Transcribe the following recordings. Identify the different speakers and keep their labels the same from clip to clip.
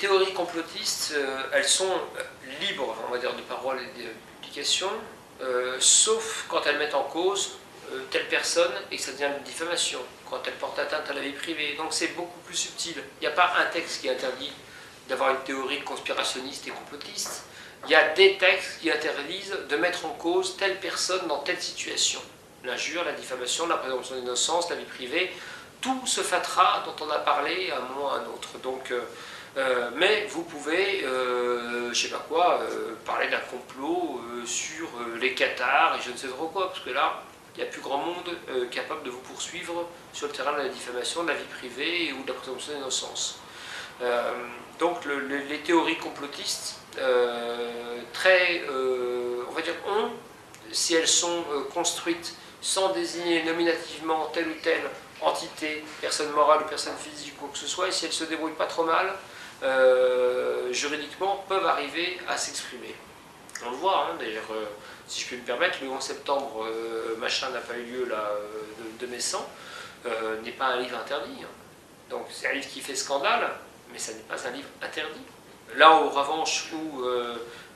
Speaker 1: théories complotistes, elles sont libres, on va dire, de parole et de publication, sauf quand elles mettent en cause telle personne et que ça devient une diffamation, quand elles portent atteinte à la vie privée. Donc c'est beaucoup plus subtil. Il n'y a pas un texte qui interdit d'avoir une théorie conspirationniste et complotiste. Il y a des textes qui interdisent de mettre en cause telle personne dans telle situation. L'injure, la diffamation, la présomption d'innocence, la vie privée, tout ce fatras dont on a parlé à un moment ou à un autre. Donc, mais vous pouvez, je ne sais pas quoi, parler d'un complot sur les Qatars et je ne sais trop quoi, parce que là, il n'y a plus grand monde capable de vous poursuivre sur le terrain de la diffamation, de la vie privée ou de la présomption d'innocence. Donc les théories complotistes, on va dire, si elles sont construites sans désigner nominativement telle ou telle entité, personne morale ou personne physique ou quoi que ce soit, et si elles ne se débrouillent pas trop mal, juridiquement, peuvent arriver à s'exprimer. On le voit, hein, d'ailleurs, si je puis me permettre, le 11 septembre, machin n'a pas eu lieu là, de mes sangs, n'est pas un livre interdit. Hein. Donc c'est un livre qui fait scandale, mais ça n'est pas un livre interdit. Là, en revanche, où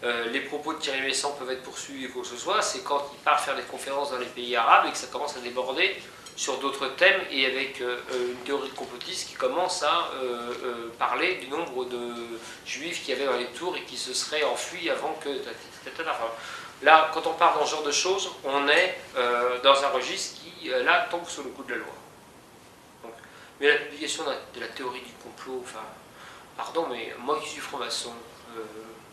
Speaker 1: les propos de Thierry Messant peuvent être poursuivis ou quoi que ce soit, c'est quand il part faire des conférences dans les pays arabes et que ça commence à déborder sur d'autres thèmes et avec une théorie de complotiste qui commence à parler du nombre de juifs qu'il y avait dans les tours et qui se seraient enfuis avant que... Enfin, là, quand on parle dans ce genre de choses, on est dans un registre qui, là, tombe sous le coup de la loi. Donc, mais la publication de la théorie du complot, enfin, pardon, mais moi qui suis franc-maçon,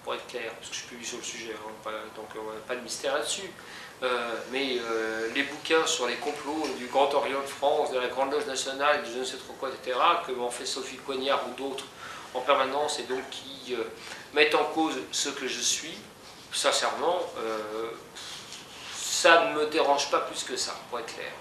Speaker 1: pour être clair, parce que je publie sur le sujet, hein, donc pas de mystère là-dessus, mais les bouquins sur les complots du Grand Orient de France, de la Grande Loge Nationale, de je ne sais trop quoi, etc., que m'en fait Sophie Coignard ou d'autres en permanence, et donc qui mettent en cause ce que je suis, sincèrement, ça ne me dérange pas plus que ça, pour être clair.